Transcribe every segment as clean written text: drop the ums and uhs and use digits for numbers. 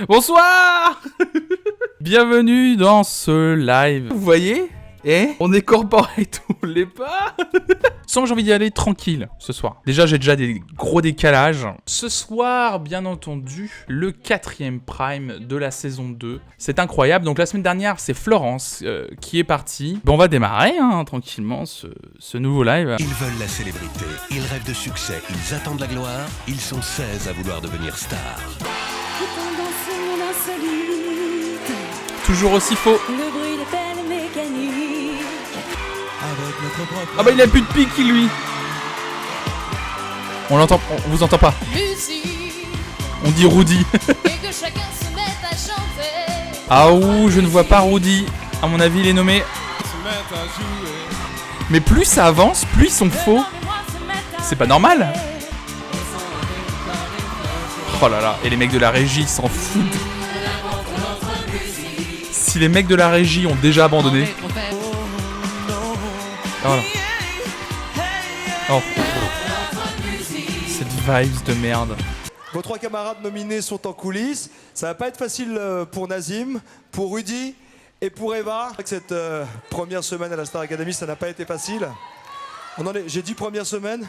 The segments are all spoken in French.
Bonsoir. Bienvenue dans ce live. Vous voyez ? On est corporate tous les pas. Sans que j'ai envie d'y aller tranquille ce soir. Déjà, j'ai des gros décalages. Ce soir, bien entendu, le 4e prime de la saison 2. C'est incroyable. Donc la semaine dernière, c'est Florence qui est partie. Bon, on va démarrer tranquillement ce nouveau live. Ils veulent la célébrité, ils rêvent de succès, ils attendent la gloire. Ils sont 16 à vouloir devenir stars. Toujours aussi faux. Le bruit des pelles mécaniques. Avec notre propre... Ah bah il a plus de pique lui. On l'entend, on vous entend pas. Musique. On dit Rudy. Et que chacun se mette à chanter. Ah ouh, je ne vois pas Rudy. À mon avis, il est nommé. Mais plus ça avance, plus ils sont faux. C'est pas normal. Oh là là, et les mecs de la régie s'en foutent. Si les mecs de la régie ont déjà abandonné. Voilà. Oh. Cette vibes de merde. Vos 3 camarades nominés sont en coulisses. Ça va pas être facile pour Nazim, pour Rudy et pour Eva. Cette première semaine à la Star Academy, ça n'a pas été facile. J'ai dit première semaine.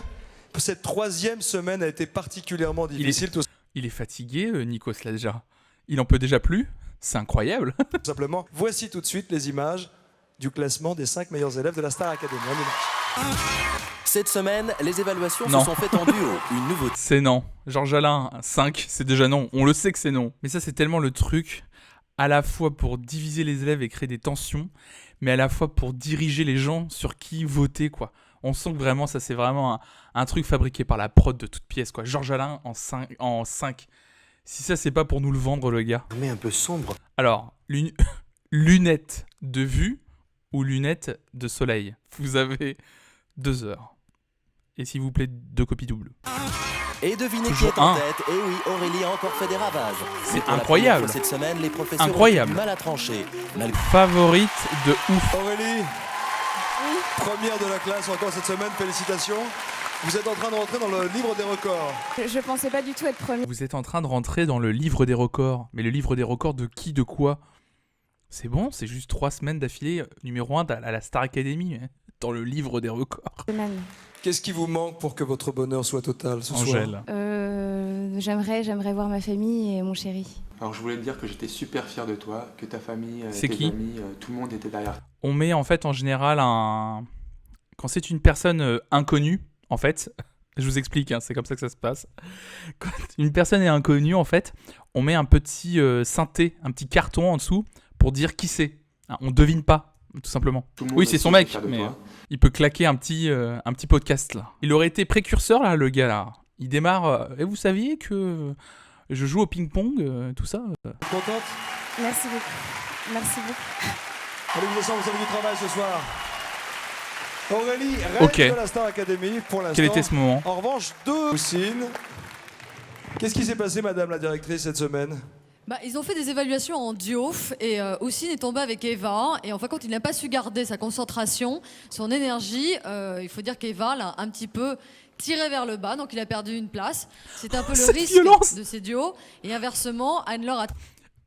Cette 3e semaine a été particulièrement difficile. Il est fatigué, Nikos, là déjà. Il en peut déjà plus. C'est incroyable. Tout simplement. Voici tout de suite les images du classement des 5 meilleurs élèves de la Star Academy. Cette semaine, les évaluations Non. se sont faites en duo. Une nouveauté. C'est non. Georges Alain, 5, c'est déjà non. On le sait que c'est non. Mais ça, c'est tellement le truc, à la fois pour diviser les élèves et créer des tensions, mais à la fois pour diriger les gens sur qui voter, quoi. On sent que vraiment, ça, c'est vraiment un truc fabriqué par la prod de toute pièce, quoi. Georges Alain en 5. Si ça, c'est pas pour nous le vendre, le gars. Mais un peu sombre. Alors, lunettes de vue ou lunettes de soleil. Vous avez 2 heures. Et s'il vous plaît, 2 copies doubles. Et devinez Toujours qui est en un. tête. Et oui, Aurélie a encore fait des ravages. C'est Mais pour la incroyable. première fois cette semaine, les professeurs Incroyable. ont eu du mal à trancher. Malgré... Favorite de ouf. Aurélie, première de la classe encore cette semaine, félicitations. Vous êtes en train de rentrer dans le livre des records. Je pensais pas du tout être première. Vous êtes en train de rentrer dans le livre des records. Mais le livre des records de qui, de quoi ? C'est bon, c'est juste 3 semaines d'affilée, numéro 1 à la Star Academy, dans le livre des records. Qu'est-ce qui vous manque pour que votre bonheur soit total ce soir ? Angèle. J'aimerais voir ma famille et mon chéri. Alors je voulais te dire que j'étais super fier de toi, que ta famille, C'est tes qui amis, tout le monde était derrière toi. On met en fait en général quand c'est une personne inconnue, en fait, je vous explique, c'est comme ça que ça se passe. Quand une personne est inconnue, en fait, on met un petit synthé, un petit carton en dessous pour dire qui c'est. On devine pas, tout simplement. Tout le monde Oui, est c'est son super mec, fier de mais toi. il peut claquer un petit podcast là. Il aurait été précurseur là, le gars là. Il démarre. Et vous saviez que je joue au ping-pong, tout ça. Contente ? Merci beaucoup. Merci beaucoup. Allez, vous descendez, vous avez du travail ce soir. Aurélie, reine de la Star Academy pour l'instant. Quel était ce moment ? En revanche, 2 Oussine. Qu'est-ce qui s'est passé, madame la directrice, cette semaine ? Ils ont fait des évaluations en duo et Oussine est tombé avec Eva et en fin de compte il n'a pas su garder sa concentration, son énergie. Il faut dire qu'Eva l'a un petit peu tiré vers le bas, donc il a perdu une place. C'est un peu le Cette risque violence de ces duos. Et inversement, Anne-Laure a...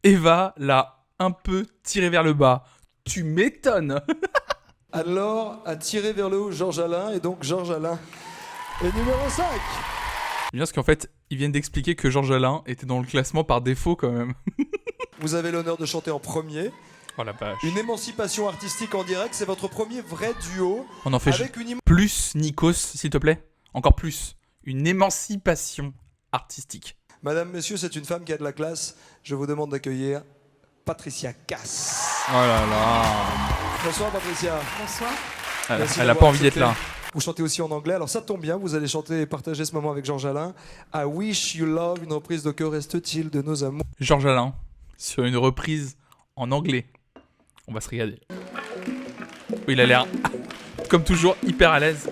Eva l'a un peu tiré vers le bas. Tu m'étonnes. Anne-Laure a tiré vers le haut Georges Alain, et donc Georges Alain est numéro 5. Bien parce qu'en fait, ils viennent d'expliquer que Georges Alain était dans le classement par défaut quand même. Vous avez l'honneur de chanter en premier. Oh la vache. Une émancipation artistique en direct, c'est votre premier vrai duo. On en fait avec une plus, Nikos, s'il te plaît. Encore plus. Une émancipation artistique. Madame, messieurs, c'est une femme qui a de la classe. Je vous demande d'accueillir Patricia Cass. Oh là là. Bonsoir Patricia. Bonsoir. Merci Elle a d'avoir pas envie d'être accepté. là. Vous chantez aussi en anglais, alors ça tombe bien, vous allez chanter et partager ce moment avec Georges Alain. I Wish You Love, une reprise de Que reste-t-il de nos amours. Georges Alain, sur une reprise en anglais. On va se regarder. Oui, il a l'air, comme toujours, hyper à l'aise.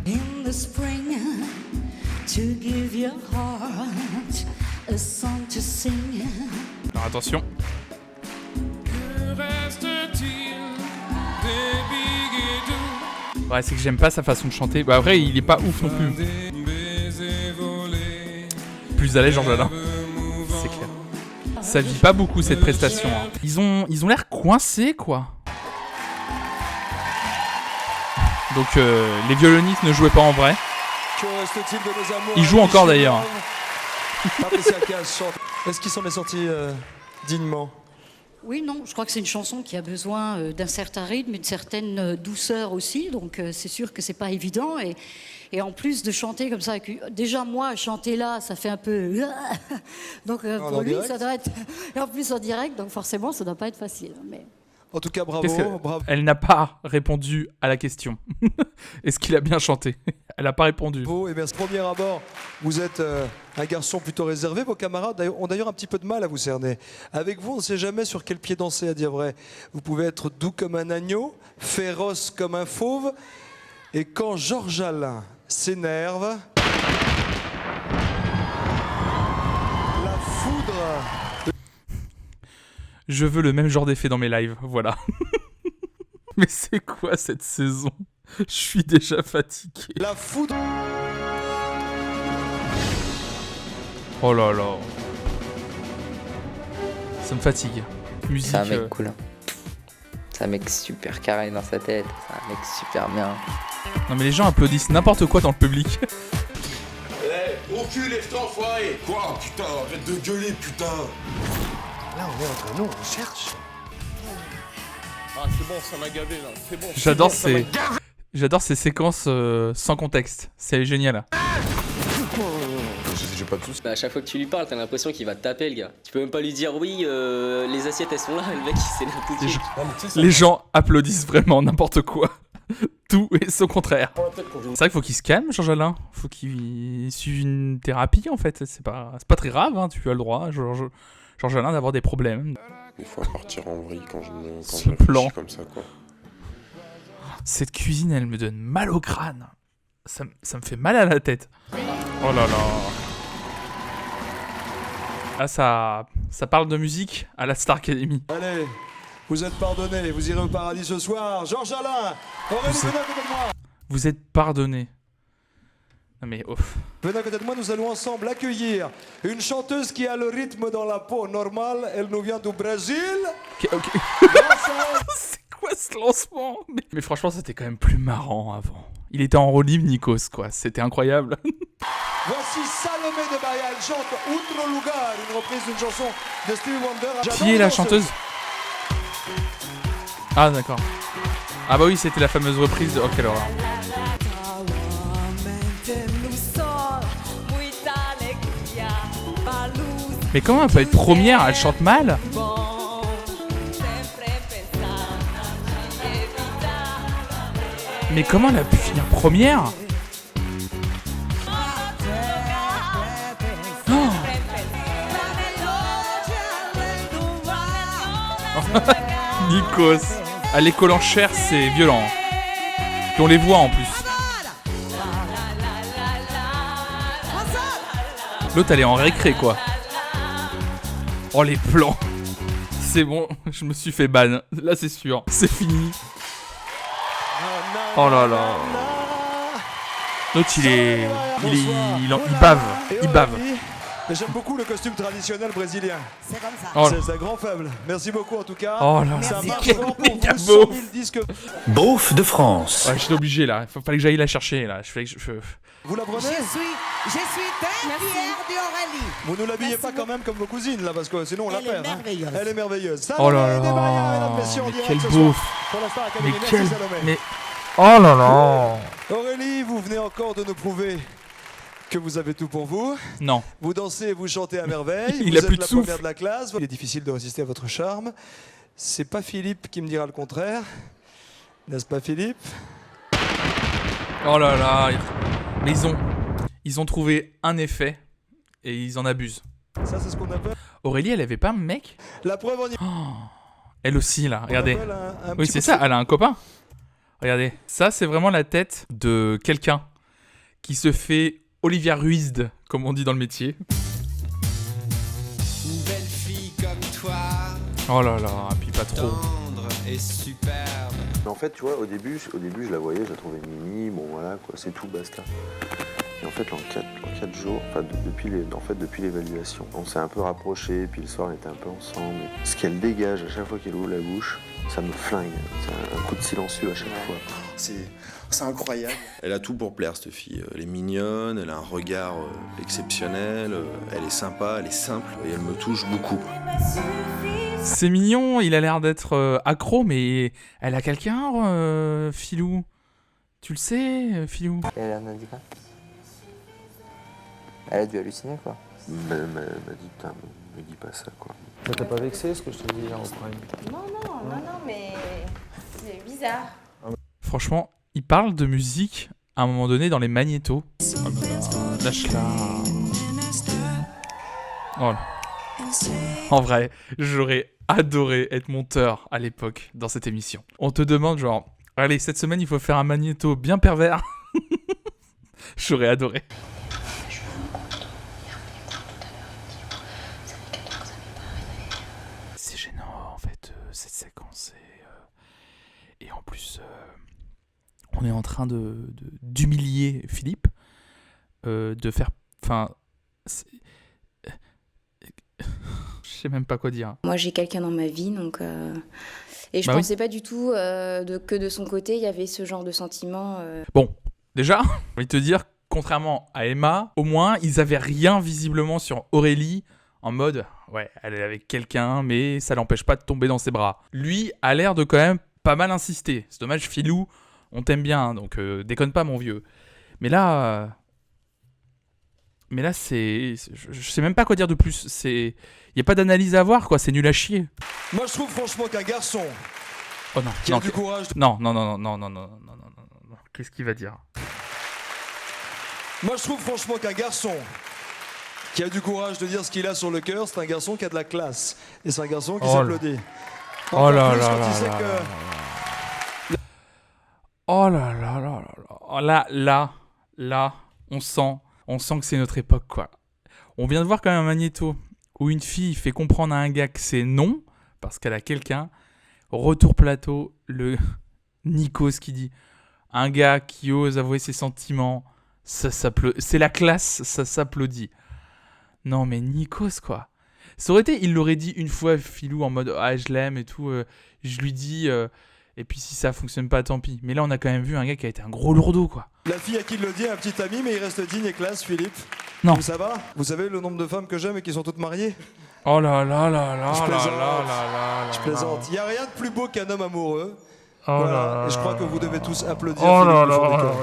In the spring, to give your heart a song to sing. Alors attention. Ouais, c'est que j'aime pas sa façon de chanter. Bah, après, il est pas ouf non plus. plus à l'aise, Georges Alain. C'est clair. Ça vit pas beaucoup cette prestation. Hein. Ils ont l'air coincés, quoi. Donc les violonistes ne jouaient pas en vrai. Que reste-t-il de nos amours? Ils jouent encore d'ailleurs. Patricia Cass chante. Est-ce qu'ils s'en est sortis dignement? Oui, non, je crois que c'est une chanson qui a besoin d'un certain rythme, une certaine douceur aussi, donc c'est sûr que c'est pas évident. Et en plus de chanter comme ça, déjà moi, chanter là, ça fait un peu... donc pour lui, ça doit être... Et en plus en direct, donc forcément, ça doit pas être facile. Mais... En tout cas, bravo. Elle n'a pas répondu à la question. Est-ce qu'il a bien chanté? Elle n'a pas répondu. Et bien, ce premier abord, vous êtes un garçon plutôt réservé. Vos camarades ont d'ailleurs un petit peu de mal à vous cerner. Avec vous, on ne sait jamais sur quel pied danser, à dire vrai. Vous pouvez être doux comme un agneau, féroce comme un fauve. Et quand Georges Alain s'énerve, la foudre... Je veux le même genre d'effet dans mes lives, voilà. Mais c'est quoi cette saison? Je suis déjà fatigué. La foudre... Oh là là. Ça me fatigue. Musique. C'est un mec cool. C'est un mec super carré dans sa tête. C'est un mec super bien. Non mais les gens applaudissent n'importe quoi dans le public. Recule, lève-toi, enfoiré. Quoi, putain, arrête de gueuler, putain. Là, on est entre nous, on cherche. Ah, c'est bon, ça m'a gavé, là. C'est bon. J'adore ces séquences sans contexte. C'est génial. J'ai pas de soucis. Bah, à chaque fois que tu lui parles, t'as l'impression qu'il va te taper, le gars. Tu peux même pas lui dire oui, les assiettes elles sont là, le mec il s'énerve tout de suite. Les gens applaudissent vraiment n'importe quoi. Tout et son contraire. C'est vrai qu'il faut qu'il se calme, Georges Alain. Faut qu'il suive une thérapie en fait. C'est pas très grave, hein. Tu as le droit, Georges Alain, d'avoir des problèmes. Des fois partir en vrille quand je Ce plan. comme ça, quoi. Cette cuisine, elle me donne mal au crâne. Ça me fait mal à la tête. Oh là là. Ah, ça parle de musique à la Star Academy. Allez, vous êtes pardonnés, vous irez au paradis ce soir. Georges Alain, Aurélie, venez à côté de moi. Vous êtes pardonnés. Non mais Venez à côté de moi, nous allons ensemble accueillir une chanteuse qui a le rythme dans la peau normale. Elle nous vient du Brésil. Ok. C'est quoi ce lancement? Mais franchement, c'était quand même plus marrant avant. Il était en roue libre, Nikos, quoi. C'était incroyable. Voici Salomé de Bahia. Elle chante Outro Lugar, une reprise d'une chanson de Stevie Wonder. Qui est la chanteuse? Ah, d'accord. Ah bah oui, c'était la fameuse reprise de... Oh, quelle horreur. Mais comment elle peut être première? Elle chante mal. Mais comment elle a pu finir première? Oh. Nikos. À l'école en chair, c'est violent. Puis on les voit en plus. L'autre, elle est en récré, quoi. Oh, les plans. C'est bon, je me suis fait ban. Là, c'est sûr. C'est fini. Oh là là. L'autre, il bave. Il bave. J'aime beaucoup le costume traditionnel brésilien. C'est comme ça. Oh. C'est un grand faible. Merci beaucoup en tout cas. Oh là, ça marche quel vraiment pour méga vous, 100 000 beauf. disques. Beauf de France. Ouais, j'étais obligé là. Fallait que j'aille la chercher là. Vous la prenez? Je suis très fière d'Aurélie. Vous ne l'habillez pas quand même comme vos cousines là, parce que sinon on la perd. merveilleuse. Elle est merveilleuse. Oh là Salomé de Bahia, mesdames, là. messieurs, en Mais direct quel ce soir beauf. pour la Star Mais Academy. quel... Merci Salomé. Mais... Oh là là. Aurélie, vous venez encore de nous prouver que vous avez tout pour vous. Non. Vous dansez et vous chantez à merveille. Il vous a êtes plus de la souffle. première de la classe. Il est difficile de résister à votre charme. C'est pas Philippe qui me dira le contraire. N'est-ce pas Philippe? Oh là là. Mais ils ont trouvé un effet et ils en abusent. Ça c'est ce qu'on appelle... Aurélie, elle avait pas un mec? La preuve en... Elle aussi là, regardez. appelle un Oui, petit c'est coup de ça, feu. elle a un copain. Regardez. Ça, c'est vraiment la tête de quelqu'un qui se fait Olivia Ruizd, comme on dit dans le métier. Une belle fille comme toi, Oh là là, puis pas trop. tendre et superbe. En fait, tu vois, au début, je la voyais, je la trouvais mimi, bon voilà, quoi, c'est tout, basta. Et en fait, l'enquête 4 jours, enfin depuis l'évaluation. On s'est un peu rapprochés, puis le soir on était un peu ensemble. Ce qu'elle dégage à chaque fois qu'elle ouvre la bouche, ça me flingue. C'est un coup de silencieux à chaque fois. C'est incroyable. Elle a tout pour plaire, cette fille. Elle est mignonne, elle a un regard exceptionnel, elle est sympa, elle est simple et elle me touche beaucoup. C'est mignon, il a l'air d'être accro, mais elle a quelqu'un, Filou. Tu le sais, Filou? Elle a un handicap. Elle a dû halluciner, quoi. Elle m'a dit, putain, me dis pas ça, quoi. Ça t'a pas vexé ce que je te dis hier au prime? Non, mais c'est bizarre. Franchement, il parle de musique à un moment donné dans les magnétos. Oh là là, lâche-la. Oh là. En vrai, j'aurais adoré être monteur à l'époque dans cette émission. On te demande genre, allez, cette semaine il faut faire un magnéto bien pervers. J'aurais adoré. C'est gênant en fait cette séquence et en plus on est en train d'humilier Philippe, de faire, enfin, je sais même pas quoi dire. Moi, j'ai quelqu'un dans ma vie, donc et je pensais pas du tout que de son côté il y avait ce genre de sentiment. Bon, déjà, j'ai envie de te dire, contrairement à Emma, au moins ils avaient rien visiblement sur Aurélie en mode ouais, elle est avec quelqu'un, mais ça l'empêche pas de tomber dans ses bras. Lui a l'air de quand même pas mal insister. C'est dommage, Filou. On t'aime bien, donc déconne pas, mon vieux. Mais là, c'est... Je sais même pas quoi dire de plus. Il n'y a pas d'analyse à avoir, quoi. C'est nul à chier. Moi, je trouve franchement qu'un garçon oh non, qui a du courage... Non. Qu'est-ce qu'il va dire? Moi, je trouve franchement qu'un garçon qui a du courage de dire ce qu'il a sur le cœur, c'est un garçon qui a de la classe. Et c'est un garçon qui s'applaudit. Oh là là là. Oh là là là là. Là, on sent que c'est notre époque, quoi. On vient de voir quand même un magnéto où une fille fait comprendre à un gars que c'est non, parce qu'elle a quelqu'un. Retour plateau, le Nikos qui dit un gars qui ose avouer ses sentiments, ça s'applaudit. C'est la classe, ça s'applaudit. Non mais Nikos, quoi. Ça aurait été, il l'aurait dit une fois, Filou, en mode ah, je l'aime et tout, je lui dis... Et puis si ça fonctionne pas, tant pis. Mais là, on a quand même vu un gars qui a été un gros lourdeau, quoi. La fille à qui il le dit, un petit ami, mais il reste digne et classe, Philippe. Non. Vous, ça va? Vous savez le nombre de femmes que j'aime et qui sont toutes mariées? Oh là là là là je là plaisante. là. Je plaisante. Il n'y a rien de plus beau qu'un homme amoureux. Oh voilà. là là. Et je crois que vous devez tous applaudir. Oh Philippe là du là fond du là cœur.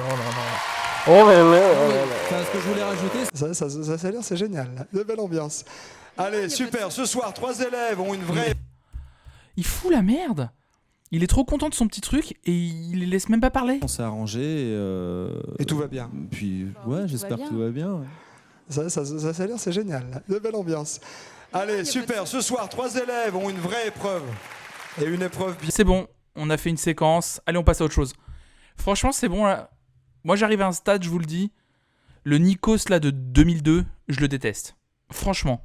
Oh là là. Ce que je voulais rajouter, ça a l'air, c'est génial. De belle ambiance. Allez, super. Ce soir, 3 élèves ont une vraie... Il fout la merde. Il est trop content de son petit truc et il les laisse même pas parler. On s'est arrangé et tout va bien. Puis ouais, j'espère que tout va bien. Ouais. Ça a l'air, c'est génial. De belle ambiance. Allez, super. Ce soir, 3 élèves ont une vraie épreuve. Et une épreuve bien... C'est bon, on a fait une séquence. Allez, on passe à autre chose. Franchement, c'est bon là. Moi, j'arrive à un stade, je vous le dis. Le Nikos là de 2002, je le déteste. Franchement.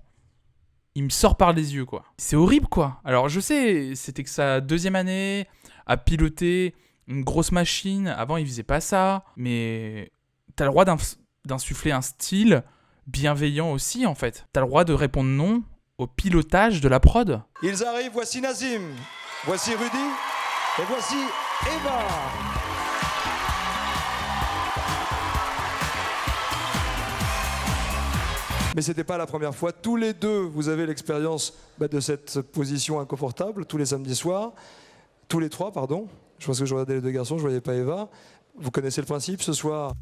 Il me sort par les yeux, quoi. C'est horrible, quoi. Alors, je sais, c'était que sa 2e année à piloter une grosse machine. Avant, il faisait pas ça. Mais t'as le droit d'insuffler un style bienveillant aussi, en fait. T'as le droit de répondre non au pilotage de la prod. Ils arrivent, voici Nazim, voici Rudy, et voici Eva. Mais c'était pas la première fois. Tous les deux, vous avez l'expérience de cette position inconfortable, tous les samedis soirs. Tous les 3, pardon. Je pense que je regardais les 2 garçons, je voyais pas Eva. Vous connaissez le principe, ce soir.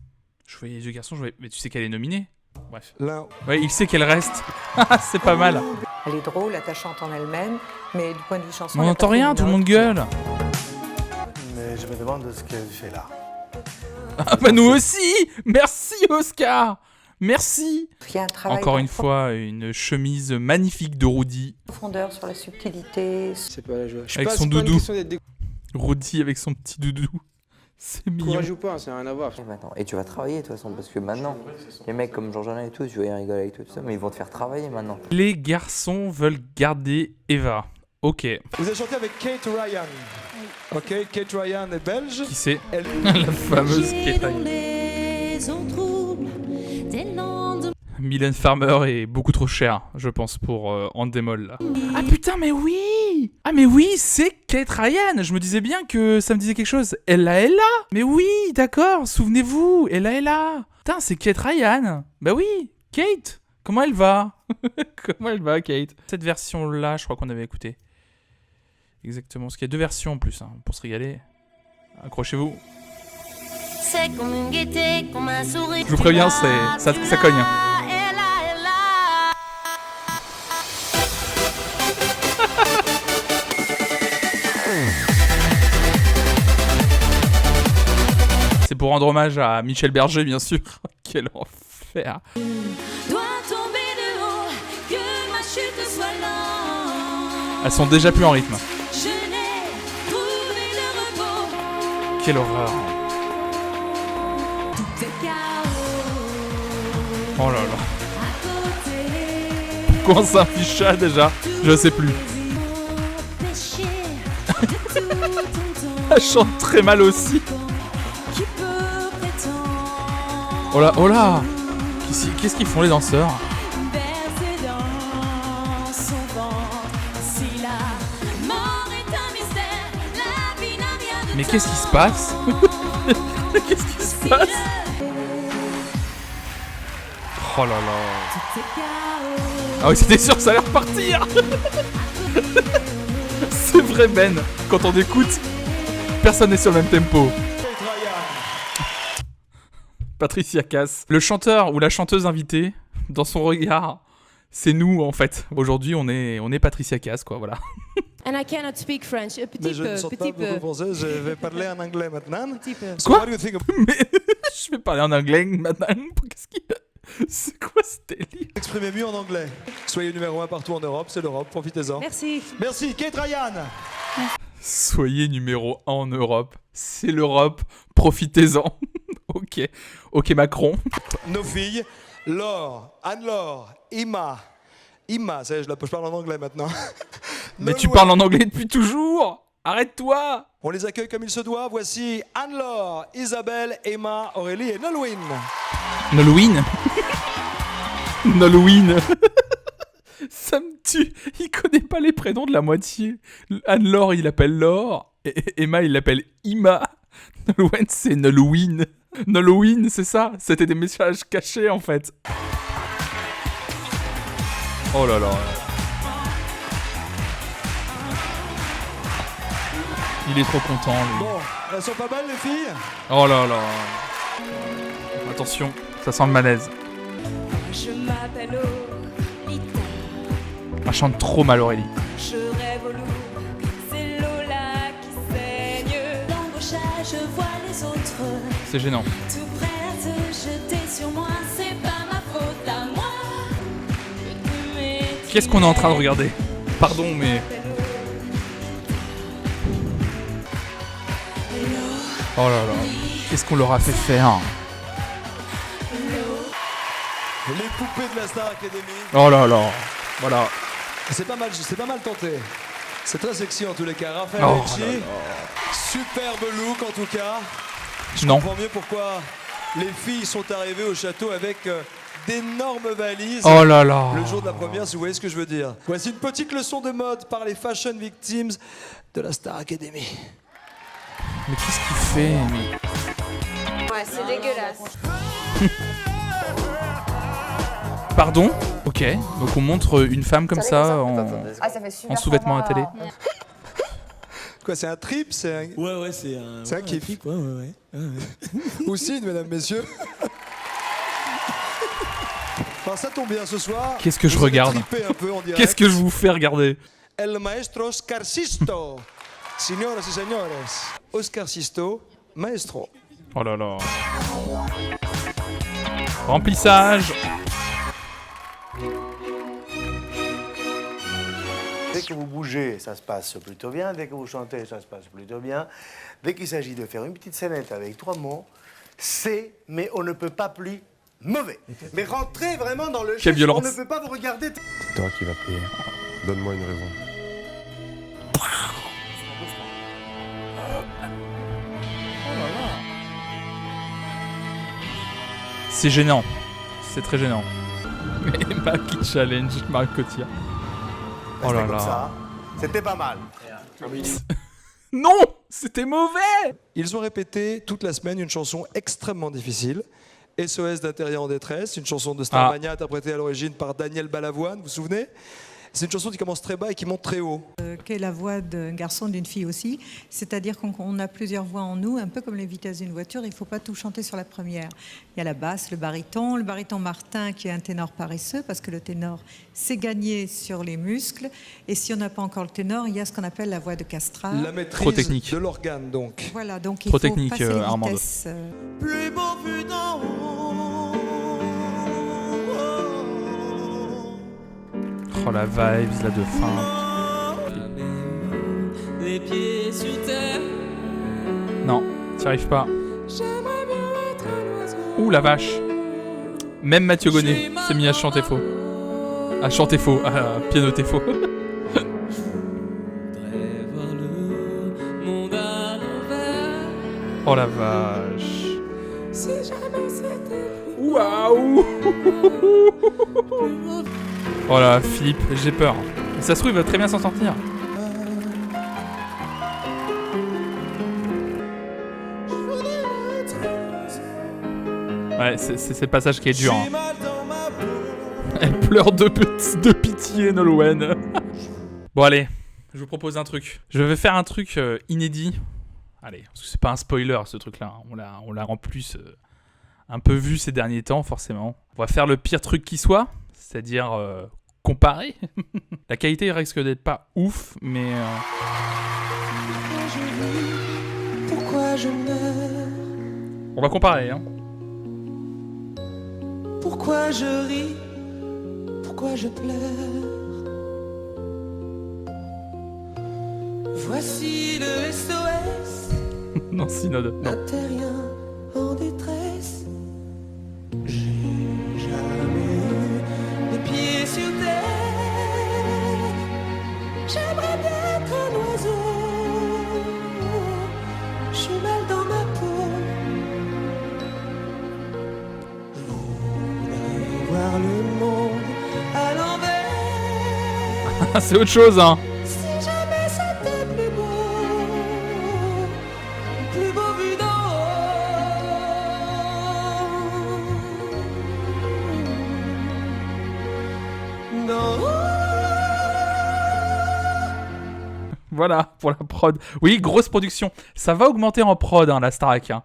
Je voyais les 2 garçons, mais tu sais qu'elle est nominée. Bref. L'un. Ouais, il sait qu'elle reste. C'est pas mal. Elle est drôle, attachante en elle-même, mais du point de vue chanson... On n'entend rien, tout le monde gueule. Mais je me demande ce qu'elle fait là. Ah bah nous aussi. Merci Oscar. Merci. Encore une fois, une chemise magnifique de Rudy. Profondeur sur la subtilité. C'est pas la joie. Avec son doudou. Rudy avec son petit doudou. C'est mignon. Courage ou pas, ça n'a rien à voir. Et tu vas travailler de toute façon, parce que maintenant, les mecs comme Georgiana et tout, tu vas rigoler avec tout ça, mais ils vont te faire travailler maintenant. Les garçons veulent garder Eva. Ok. Vous avez chanté avec Kate Ryan. Ok, Kate Ryan est belge. Qui c'est? La fameuse Kate Ryan. Les eaux troubles des landes Mylène Farmer est beaucoup trop chère, je pense, pour Endemol, là. Ah putain, mais oui! Ah mais oui, c'est Kate Ryan! Je me disais bien que ça me disait quelque chose. Ella est là! Mais oui, d'accord, souvenez-vous, Ella est là! Putain, c'est Kate Ryan! Bah oui, Kate! Comment elle va? Comment elle va, Kate? Cette version-là, je crois qu'on avait écouté. Exactement, parce qu'il y a 2 versions en plus, hein, pour se régaler. Accrochez-vous. C'est comme une gaieté, comme un sourire. Je vous préviens, ça cogne. C'est pour rendre hommage à Michel Berger, bien sûr. Quel enfer. Doit tomber de haut, que ma chute soit lente. Elles sont déjà plus en rythme. Je n'ai trouvé le repos. Quelle horreur. Tout est chaos. Oh là là. Pourquoi on s'afficha déjà? Je sais plus. Elle chante très mal aussi. Oh là, oh là. Qu'est-ce qu'ils font les danseurs? Mais qu'est-ce qui se passe? Qu'est-ce qui se passe? Oh là là. Ah oui, c'était sûr, ça allait repartir. C'est vrai, Ben. Quand on écoute, personne n'est sur le même tempo. Patricia Cass. Le chanteur ou la chanteuse invitée, dans son regard, c'est nous en fait. Aujourd'hui, on est Patricia Cass, quoi, voilà. And I cannot speak French. Mais je ne sors pas beaucoup français, je vais parler en anglais maintenant. Quoi? Mais je vais parler en anglais maintenant. Qu'est-ce qu'il y a? C'est quoi ce délire? Exprimez mieux en anglais. Soyez numéro 1 partout en Europe, c'est l'Europe, profitez-en. Merci. Merci, Kate Ryan. Soyez numéro 1 en Europe, c'est l'Europe, profitez-en. Ok Macron. Nos filles, Laure, Anne-Laure, Ima, ça y est, je parle en anglais maintenant. Mais tu parles en anglais depuis toujours. Arrête-toi. On les accueille comme il se doit. Voici Anne-Laure, Isabelle, Emma, Aurélie et Nolwenn. Nolwenn. Nolwenn. Ça me tue. Il connaît pas les prénoms de la moitié. Anne-Laure, il l'appelle Laure. Et Emma, il l'appelle Ima. Nolwenn, c'est Nolwenn. Nolwenn, c'est ça. C'était des messages cachés, en fait. Oh là là. Il est trop content, lui. Bon, elles sont pas belles, les filles? Oh là là. Attention, ça sent le malaise. Je m'appelle Lolita. Elle chante trop mal, Aurélie. Je rêve au loup, c'est Lola qui saigne. L'embauchage, je vois les autres. C'est gênant. Tout prêt à se jeter sur moi, c'est pas ma faute à moi. Qu'est-ce qu'on est en train de regarder? Pardon, mais... Oh là là. Qu'est-ce qu'on leur a fait faire? Les poupées de la Star Academy. Oh là là. Voilà. C'est pas mal tenté. C'est très sexy en tous les cas. Raphaël Oh Lecci, là là. superbe look en tout cas. Je Non. comprends mieux pourquoi les filles sont arrivées au château avec d'énormes valises. Oh là là. Le jour de la première, si vous voyez ce que je veux dire. Voici une petite leçon de mode par les fashion victims de la Star Academy. Mais qu'est-ce qu'il fait? Mais... Ouais, c'est dégueulasse. Pardon? Ok. Donc on montre une femme comme ça Ah, ça fait super en sous-vêtements à télé. Quoi, c'est un trip? C'est un... Ouais, c'est un... C'est un kiff. Trip, ouais. Aussi, mesdames, messieurs. Enfin, ça tombe bien ce soir. Qu'est-ce que je Vous allez regarde? triper un peu en direct. Qu'est-ce que je vous fais regarder? El maestro Oscar Sisto. Signoras y señores. Oscar Sisto, maestro. Oh là là. Remplissage. Dès que vous bougez, ça se passe plutôt bien. Dès que vous chantez, ça se passe plutôt bien. Dès qu'il s'agit de faire une petite scénette avec 3 mots, c'est, mais on ne peut pas plus mauvais. Mais rentrez vraiment dans le Quelle jeu, violence. on ne peut pas vous regarder. C'est toi qui vas payer. Donne-moi une raison. C'est gênant. C'est très gênant. Mais Maki Challenge, Mario Cotillard. Oh là Comme là. ça. C'était pas mal. Non, c'était mauvais. Ils ont répété toute la semaine une chanson extrêmement difficile. SOS d'Intérieur en détresse, une chanson de Starmania interprétée à l'origine par Daniel Balavoine, vous vous souvenez? C'est une chanson qui commence très bas et qui monte très haut. Qui est la voix d'un garçon, d'une fille aussi. C'est-à-dire qu'on a plusieurs voix en nous, un peu comme les vitesses d'une voiture. Il ne faut pas tout chanter sur la première. Il y a la basse, le baryton Martin qui est un ténor paresseux, parce que le ténor, c'est gagné sur les muscles. Et si on n'a pas encore le ténor, il y a ce qu'on appelle la voix de castrat. La maîtrise de l'organe, donc. Voilà, donc il Trop faut technique, passer les Armand. vitesses. Plus beau vu d'en haut. Oh la vibes là de fin. Les pieds sur terre. Non, t'y arrives pas. J'aimerais bien être un oiseau. Ouh la vache. Même Mathieu Gonnet s'est mis à chanter faux. À chanter faux, à pianoter faux. Oh la vache. Si jamais c'était plus Waouh. Oh là, Philippe, j'ai peur. Ça se trouve, il va très bien s'en sortir. Ouais, c'est le passage qui est dur. Hein. Elle pleure de pitié, Nolwenn. Bon, allez, je vous propose un truc. Je vais faire un truc inédit. Allez, parce que c'est pas un spoiler ce truc-là. Hein. On l'a en plus un peu vu ces derniers temps, forcément. On va faire le pire truc qui soit, c'est-à-dire comparer. La qualité risque d'être pas ouf, mais. Pourquoi je meurs? On va comparer, hein. Pourquoi je ris? Pourquoi je pleure? Voici le SOS. Non, synode. Non. Un terrien en détresse. J'ai jamais eu les pieds sur terre. J'aimerais bien être un oiseau. Je suis mal dans ma peau. Je voudrais voir le monde à l'envers. C'est autre chose, hein. Si jamais c'était plus beau vu d'en haut. D'en haut. Voilà, pour la prod. Oui, grosse production. Ça va augmenter en prod, hein, la Starac. Hein.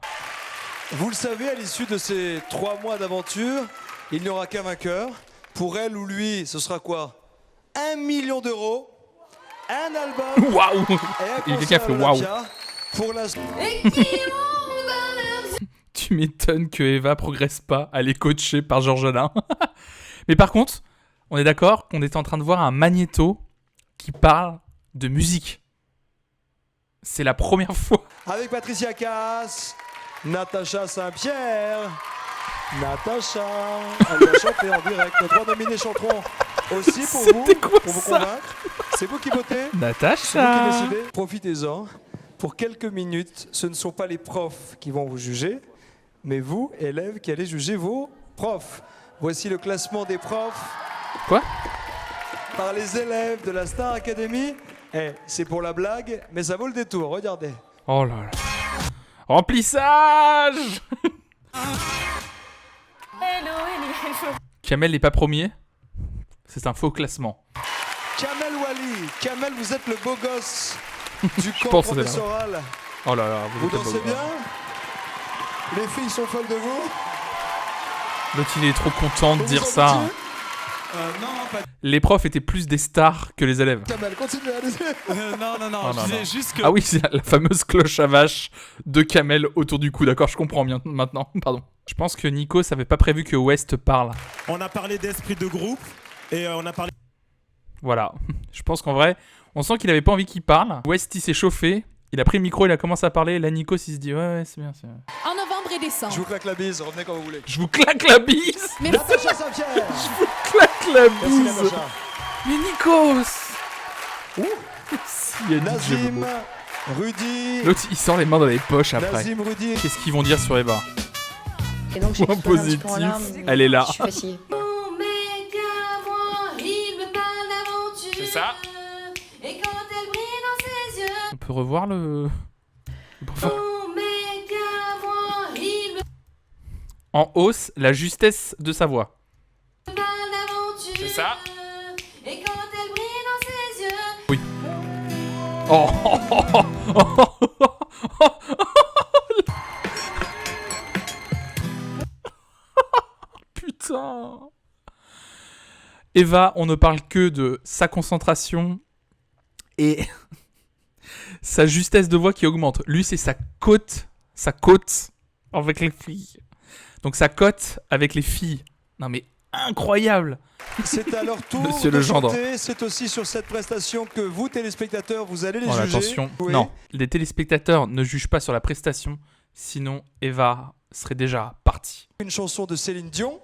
Vous le savez, à l'issue de ces 3 mois d'aventure, il n'y aura qu'un vainqueur. Pour elle ou lui, ce sera quoi? 1 million d'euros, un album. Waouh! Et un Quelqu'un fait waouh. Pour la... Tu m'étonnes que Eva progresse pas. Elle est coachée par Georges Alain. Mais par contre, on est d'accord qu'on est en train de voir un magnéto qui parle de musique. C'est la première fois. Avec Patricia Cass, Natacha Saint-Pierre. Natacha, elle va chanter en direct. Nos 3 nominés chanteront aussi pour vous, pour vous convaincre. C'est vous qui votez. Natacha. C'est vous qui décidez. Profitez-en. Pour quelques minutes, ce ne sont pas les profs qui vont vous juger, mais vous, élèves, qui allez juger vos profs. Voici le classement des profs. Quoi? Par les élèves de la Star Academy. C'est pour la blague, mais ça vaut le détour. Regardez. Oh là là. Remplissage. Kamel n'est pas premier. C'est un faux classement. Kamel Wally. Kamel, vous êtes le beau gosse du Je corps pense que c'est là. professoral. Oh là là, Vous êtes dansez beau. bien? Les filles sont folles de vous? L'autre, il est trop content de dire ça. Non, pas... Les profs étaient plus des stars que les élèves. Kamel, continue, allez-y. non, Oh, je non, disais non. juste que... Ah oui, c'est la fameuse cloche à vache de Kamel autour du cou. D'accord, je comprends bien maintenant. Pardon. Je pense que Nico n'avait pas prévu que West parle. On a parlé d'esprit de groupe et on a parlé... Voilà. Je pense qu'en vrai, on sent qu'il avait pas envie qu'il parle. West, il s'est chauffé. Il a pris le micro, il a commencé à parler. Là, Nico, il se dit ouais, c'est bien, c'est bien. En novembre et décembre. Je vous claque la bise, revenez quand vous voulez. Je vous claque la bise. Merci. Natacha Saint-Pierre. Je vous claque la Merci bise. Natacha. Mais Nikos. Il y a DJ Nazim, Bobo. Rudy. L'autre, il sort les mains dans les poches après. Nazim, Rudy. Qu'est-ce qu'ils vont dire sur Eva? Et donc, j'ai Point explosé un petit peu en positif, larmes. elle est là. Je suis fatiguée. ça. Et quand elle brille dans ses yeux, On peut revoir le... oh mec à moi, il me En hausse, la justesse de sa voix. parle d'aventure. C'est ça. Et quand elle brille dans ses yeux, Oui. Oh, putain. Eva, on ne parle que de sa concentration et sa justesse de voix qui augmente. Lui, c'est sa cote avec les filles. Donc sa cote avec les filles. Non mais incroyable. C'est à leur tour Monsieur de Legendre. chanter. C'est aussi sur cette prestation que vous, téléspectateurs, vous allez les Oh, juger. attention. Oui. Non, les téléspectateurs ne jugent pas sur la prestation, sinon Eva serait déjà partie. Une chanson de Céline Dion.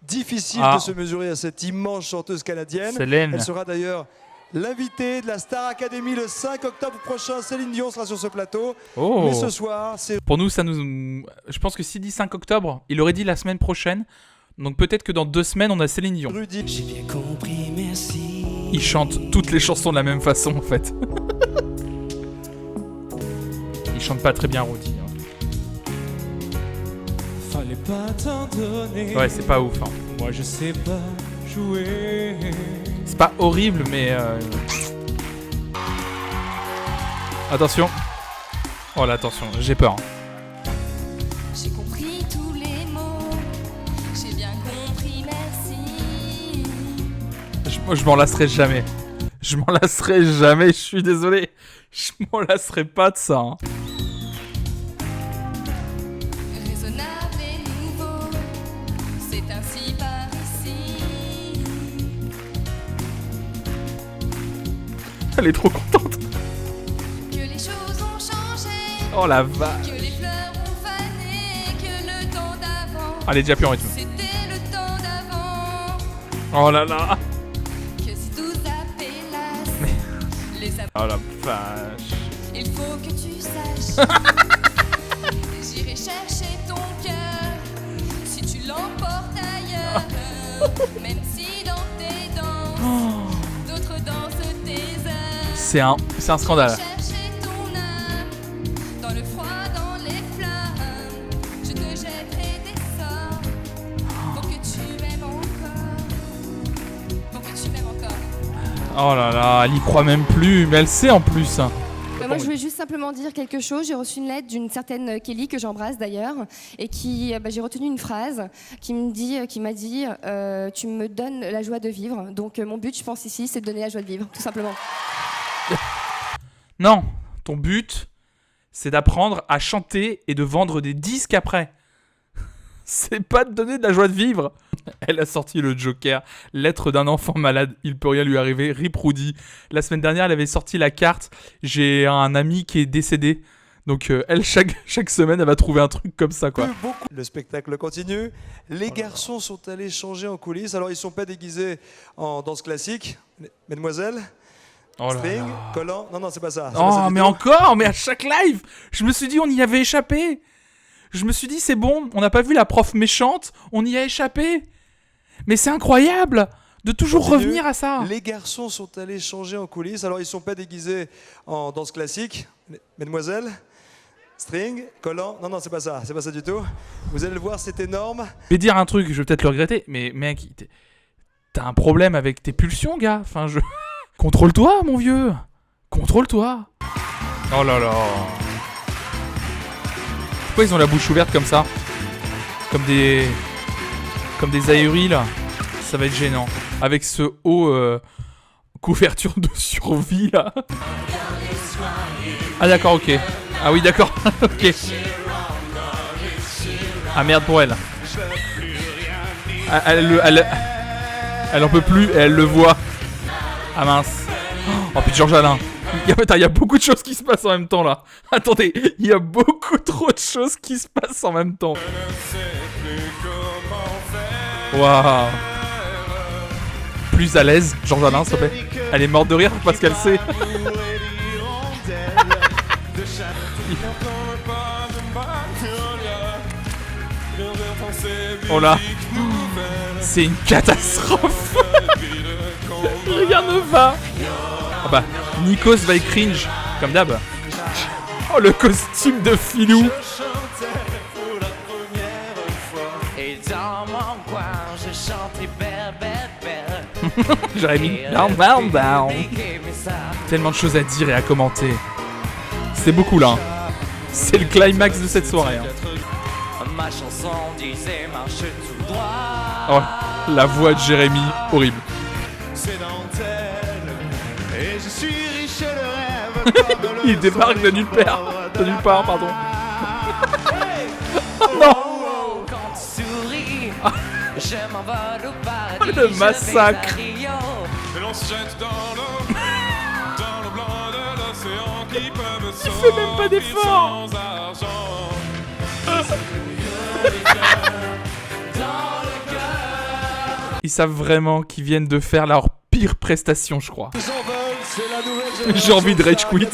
Difficile Ah. de se mesurer à cette immense chanteuse canadienne. Céline. Elle sera d'ailleurs l'invitée de la Star Academy le 5 octobre prochain. Céline Dion sera sur ce plateau. Oh. Mais ce soir, c'est... Pour nous, ça nous... Je pense que s'il dit 5 octobre, il aurait dit la semaine prochaine. Donc peut-être que dans 2 semaines, on a Céline Dion. j'ai bien compris, merci. Il chante toutes les chansons de la même façon, en fait. Il chante pas très bien, Rudy. hein. Fallait pas t'en donner. Ouais, c'est pas ouf. hein. Moi je sais pas jouer. C'est pas horrible, mais... Attention. Oh là, attention, j'ai peur. hein. J'ai compris tous les mots. J'ai bien compris, merci. Moi, je m'en lasserai jamais. Je m'en lasserai jamais, je suis désolé. Je m'en lasserai pas de ça. hein. Raisonnable et nouveau, c'est ainsi par ici. Elle est trop contente. Que les choses ont changé. Oh la vache. Que les fleurs ont fané. Que le temps d'avant. Elle est déjà plus en rythme. C'était le temps d'avant. Oh là là. Que si tout appellas. Les Oh la vache. Il faut que tu saches. J'irai chercher ton cœur si tu l'emportes ailleurs. Même si dans tes danses, d'autres dansent tes heures. C'est un scandale. Chercher ton âme dans le froid, dans les flammes. Je te jetterai des sorts pour que tu m'aimes encore. Pour que tu m'aimes encore. Oh là là, elle y croit même plus, mais elle sait en plus. Moi, je voulais juste simplement dire quelque chose. J'ai reçu une lettre d'une certaine Kelly, que j'embrasse d'ailleurs, et qui, j'ai retenu une phrase qui m'a dit tu me donnes la joie de vivre. Donc, mon but, je pense ici, c'est de donner la joie de vivre, tout simplement. Non, ton but, c'est d'apprendre à chanter et de vendre des disques après. C'est pas de donner de la joie de vivre. Elle a sorti le Joker, lettre d'un enfant malade, il peut rien lui arriver, Rip Rudy. La semaine dernière, elle avait sorti la carte, j'ai un ami qui est décédé. Donc elle, chaque semaine, elle va trouver un truc comme ça, quoi. Le spectacle continue. Les garçons sont allés changer en coulisses. Alors, ils ne sont pas déguisés en danse classique. Mesdemoiselles, Oh là string, là. collant. Non, c'est pas ça. C'est pas ça Oh, du mais tout. encore, mais à chaque live, je me suis dit, on y avait échappé. Je me suis dit, c'est bon, on n'a pas vu la prof méchante, on y a échappé. Mais c'est incroyable de toujours Continue. revenir à ça. Les garçons sont allés changer en coulisses. Alors, ils ne sont pas déguisés en danse classique. Mesdemoiselles, string, collant. Non, c'est pas ça. C'est pas ça du tout. Vous allez le voir, c'est énorme. Je vais dire un truc, je vais peut-être le regretter, mais mec, t'as un problème avec tes pulsions, gars. Enfin, Contrôle-toi, mon vieux. Contrôle-toi. Oh là là. Pourquoi ils ont la bouche ouverte comme ça? Comme des ahuris, là. Ça va être gênant. Avec ce haut couverture de survie, là. Ah d'accord, ok. Ah oui, d'accord. Ok. Ah merde pour elle. Elle en peut plus et elle le voit. Ah mince. Oh putain, Georges Alain. Il y a beaucoup de choses qui se passent en même temps là. Attendez, il y a beaucoup trop de choses qui se passent en même temps. Waouh. Plus à l'aise, Georges Alain, s'il te plaît. Elle est morte de rire parce qu'elle sait. Oh là, c'est une catastrophe. Rien ne va. Ah bah, Nikos va être cringe, comme d'hab. Oh, le costume de Filou. Et dans mon coin, je chantais belle, belle, belle. Jérémy, down, down. Tellement de choses à dire et à commenter. C'est beaucoup là. C'est le climax de cette soirée. Ma chanson disait marche tout droit. Oh, la voix de Jérémy, horrible. C'est dentelle. Et je suis riche de rêve. Il débarque de nulle part. De nulle part, pardon. Oh non. Quand tu souris, je m'envole au paradis. Le massacre. Et l'on se jette dans l'eau blanc de l'océan qui peut me sauver. Il fait même pas d'effort. Sans argent. Ils savent vraiment qu'ils viennent de faire leur pire prestation, je crois. J'ai envie de rage quit.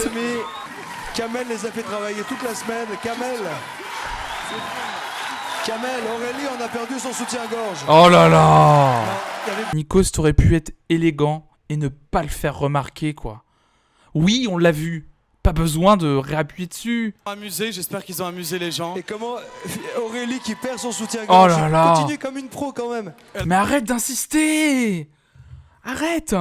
Kamel les a fait travailler toute la semaine. Kamel, Aurélie, on a perdu son soutien-gorge. Oh là là. Nikos, t'aurais pu être élégant et ne pas le faire remarquer, quoi. Oui, on l'a vu. Pas besoin de réappuyer dessus. Amusé, j'espère qu'ils ont amusé les gens. Et comment Aurélie qui perd son soutien-gorge. Oh là là. Continue comme une pro quand même. Mais arrête d'insister. Arrête.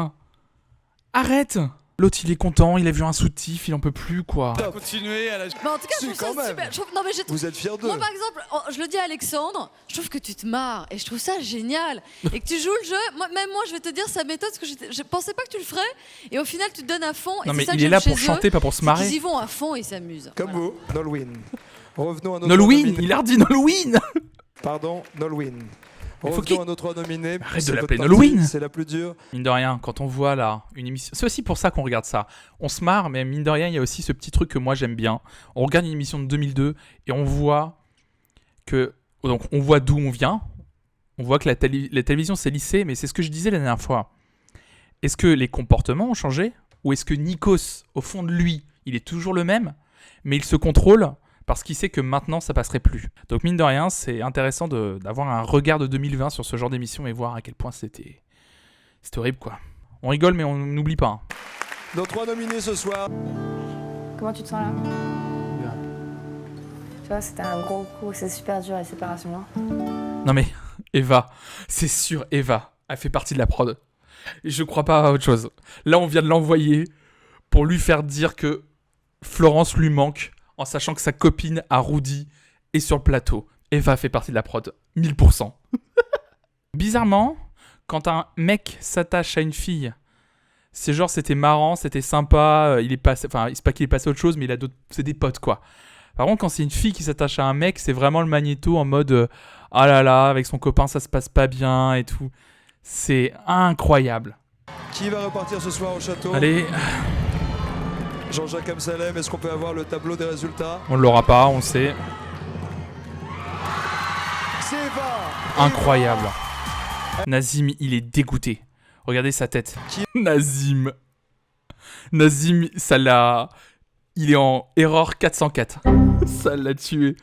Arrête. L'autre, il est content, il a vu un soutif, il en peut plus, quoi. Continuez à la... Mais en tout cas, je trouve ça super. Non, mais Vous êtes fiers d'eux. Moi, par exemple, je le dis à Alexandre, je trouve que tu te marres et je trouve ça génial. Et que tu joues le jeu. Même moi, je vais te dire, ça m'étonne parce que je pensais pas que tu le ferais. Et au final, tu te donnes à fond. Non, et mais ça il est là pour chanter, pas pour se marrer. Ils y vont à fond et ils s'amusent. Comme vous, Nolwenn. Revenons à notre Nolwenn, il a redit Nolwenn. Pardon, Nolwenn. Il faut Revenons à notre nominé. Arrête de l'appeler Nolwenn. C'est la plus dure. Mine de rien, quand on voit là une émission, c'est aussi pour ça qu'on regarde ça. On se marre, mais mine de rien, il y a aussi ce petit truc que moi j'aime bien. On regarde une émission de 2002 et on voit que, donc on voit d'où on vient. On voit que la télévision s'est lissée, mais c'est ce que je disais la dernière fois. Est-ce que les comportements ont changé ou est-ce que Nikos, au fond de lui, il est toujours le même, mais il se contrôle parce qu'il sait que maintenant ça passerait plus. Donc mine de rien, c'est intéressant d'avoir un regard de 2020 sur ce genre d'émission et voir à quel point c'était horrible, quoi. On rigole mais on n'oublie pas. Hein. Nos 3 nominés ce soir. Comment tu te sens là? Bien. Tu vois, c'était un gros coup, c'est super dur la séparation là. Non mais Eva, c'est sûr, Eva, elle fait partie de la prod. Et je crois pas à autre chose. Là on vient de l'envoyer pour lui faire dire que Florence lui manque, en sachant que sa copine à Rudy est sur le plateau. Eva fait partie de la prod, 1000%. Bizarrement, quand un mec s'attache à une fille, c'est genre c'était marrant, c'était sympa, c'est pas qu'il est passé à autre chose, mais c'est des potes, quoi. Par contre, quand c'est une fille qui s'attache à un mec, c'est vraiment le magnéto en mode ah là là, avec son copain ça se passe pas bien et tout. C'est incroyable. Qui va repartir ce soir au château? Allez. Jean-Jacques Amsalem, est-ce qu'on peut avoir le tableau des résultats? On ne l'aura pas, on le sait. C'est Eva. Incroyable. Nazim, il est dégoûté. Regardez sa tête. Nazim, ça l'a... Il est en erreur 404. Ça l'a tué.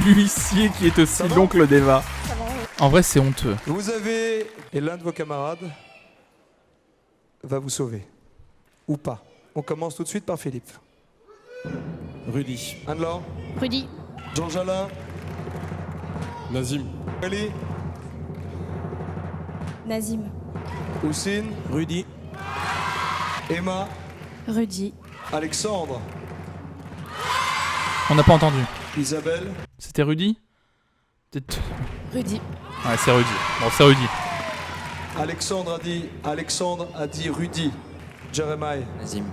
L'huissier qui est aussi l'oncle d'Eva. En vrai, c'est honteux. Vous avez... Et l'un de vos camarades va vous sauver. Ou pas. On commence tout de suite par Philippe. Rudy. Anne-Laure. Rudy. Jean Jalin. Nazim. Ellie. Nazim. Houssine. Rudy. Emma. Rudy. Alexandre. On n'a pas entendu. Isabelle. C'était Rudy? Peut-être... Rudy. Ouais, c'est Rudy. Bon, c'est Rudy. Alexandre a dit Rudy. Jeremiah. Nazim.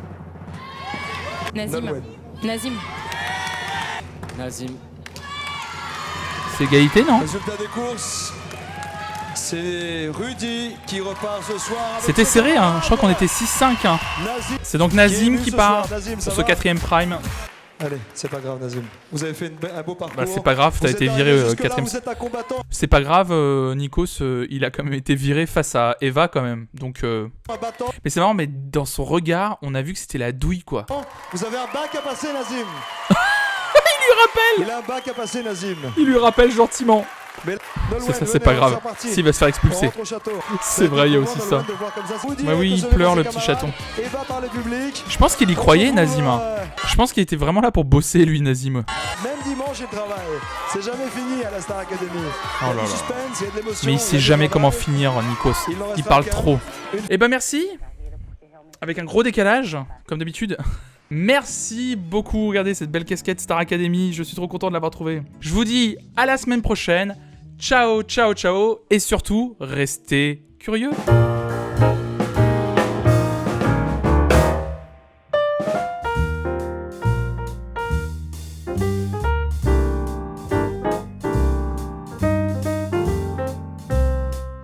Nazim. Nazim. Nazim. C'est égalité, non? Résultat des courses. C'est Rudy qui repart ce soir. C'était serré, hein. Je crois qu'on était 6-5. Hein. C'est donc Nazim qui part pour ce 4ème prime. Allez, c'est pas grave, Nazim. Vous avez fait un beau parcours. Bah, c'est pas grave, t'as été viré 4ème. Vous êtes un combattant. C'est pas grave, Nikos, il a quand même été viré face à Eva quand même. Donc. Mais c'est marrant, mais dans son regard, on a vu que c'était la douille, quoi. Vous avez un bac à passer, Nazim. Il lui rappelle. Il a un bac à passer, Nazim. Il lui rappelle gentiment. Mais Ça, c'est pas grave. S'il va se faire expulser. C'est vrai, il y a aussi ça. Bah oui, il pleure le petit chaton. Je pense qu'il y croyait, Nazim. Je pense qu'il était vraiment là pour bosser, lui, Nazim. Même dimanche, il travaille. C'est jamais fini à la Star Academy. Oh là là. Mais il sait jamais comment finir, Nikos. Il parle trop. Eh ben merci. Avec un gros décalage, comme d'habitude. Merci beaucoup. Regardez cette belle casquette Star Academy. Je suis trop content de l'avoir trouvée. Je vous dis à la semaine prochaine. Ciao, ciao, ciao. Et surtout, restez curieux.